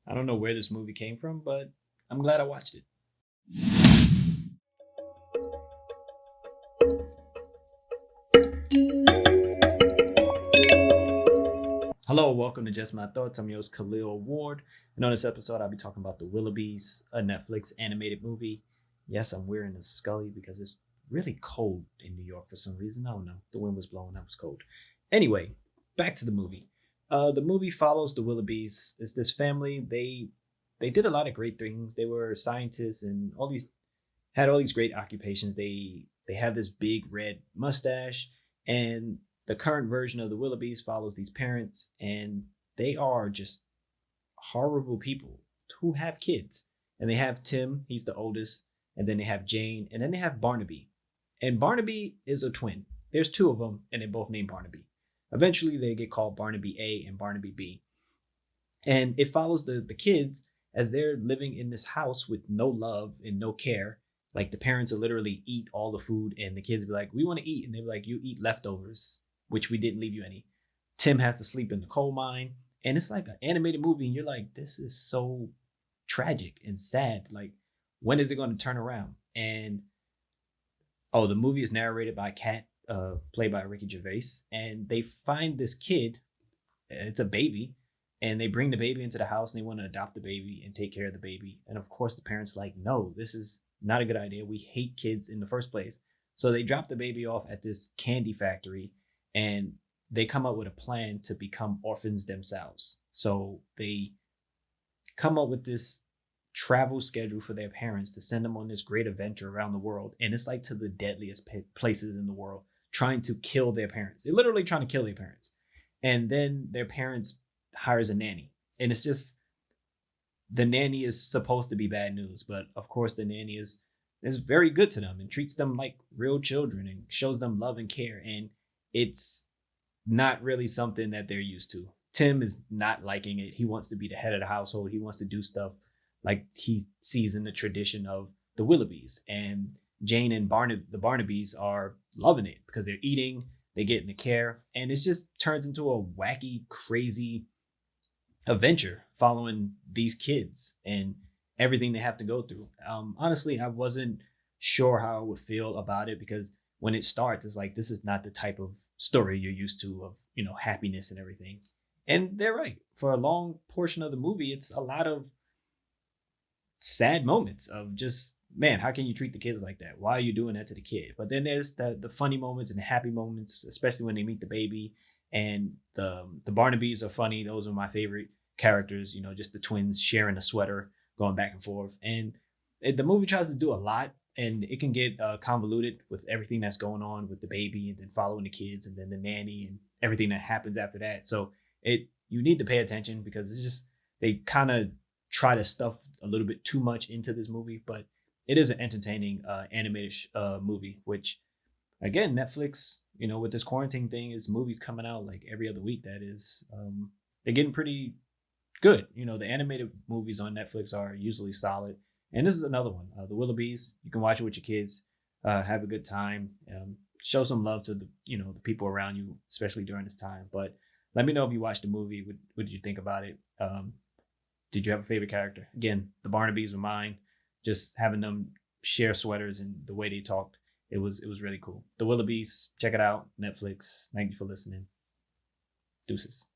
I don't know where this movie came from, but I'm glad I watched it. Hello, welcome to Just My Thoughts. I'm your host, Khaleel Ward. And on this episode, I'll be talking about The Willoughbys, a Netflix animated movie. Yes, I'm wearing a Scully because it's really cold in New York for some reason. I don't know. The wind was blowing, I was cold. Anyway, back to the movie. The movie follows the Willoughbys. It's this family. They did a lot of great things. They were scientists and all these great occupations. They have this big red mustache, and the current version of the Willoughbys follows these parents, and they are just horrible people who have kids. And they have Tim, he's the oldest, and then they have Jane, and then they have Barnaby. And Barnaby is a twin. There's two of them, and they both named Barnaby. Eventually, they get called Barnaby A and Barnaby B. And it follows the kids as they're living in this house with no love and no care. Like the parents will literally eat all the food, and the kids be like, "We want to eat," and they're like, "You eat leftovers," which we didn't leave you any. Tim has to sleep in the coal mine, and it's like an animated movie, and you're like, "This is so tragic and sad. Like, when is it going to turn around?" And oh, the movie is narrated by Kat, played by Ricky Gervais, and they find this kid. It's a baby, and they bring the baby into the house, and they want to adopt the baby and take care of the baby. And of course, the parents are like, "No, this is not a good idea. We hate kids in the first place." So they drop the baby off at this candy factory, and they come up with a plan to become orphans themselves. So they come up with this travel schedule for their parents to send them on this great adventure around the world. And it's like to the deadliest places in the world, trying to kill their parents. They're literally trying to kill their parents. And then their parents hires a nanny. And it's just the nanny is supposed to be bad news, but of course the nanny is very good to them and treats them like real children and shows them love and care. And it's not really something that they're used to. Tim is not liking it. He wants to be the head of the household. He wants to do stuff like he sees in the tradition of the Willoughbys. And Jane and the Barnabys are loving it because they're eating, they get into care, and it just turns into a wacky, crazy adventure following these kids and everything they have to go through. Honestly, I wasn't sure how I would feel about it because when it starts, it's like this is not the type of story you're used to of happiness and everything. And they're right. For a long portion of the movie, it's a lot of sad moments of just, man, how can you treat the kids like that? Why are you doing that to the kid? But then there's the funny moments and the happy moments, especially when they meet the baby. And the Barnabys are funny. Those are my favorite characters. Just the twins sharing a sweater, going back and forth. And the movie tries to do a lot, and it can get convoluted with everything that's going on with the baby, and then following the kids, and then the nanny, and everything that happens after that. So you need to pay attention because it's just they kind of try to stuff a little bit too much into this movie, but it is an entertaining animated movie. Which, again, Netflix, with this quarantine thing, is movies coming out like every other week. That is, they're getting pretty good. The animated movies on Netflix are usually solid. And this is another one. The Willoughbys. You can watch it with your kids. Have a good time. Show some love to the people around you, especially during this time. But let me know if you watched the movie. What did you think about it? Did you have a favorite character? Again, the Barnabys were mine. Just having them share sweaters and the way they talked, it was really cool. The Willoughbys. Check it out. Netflix. Thank you for listening. Deuces.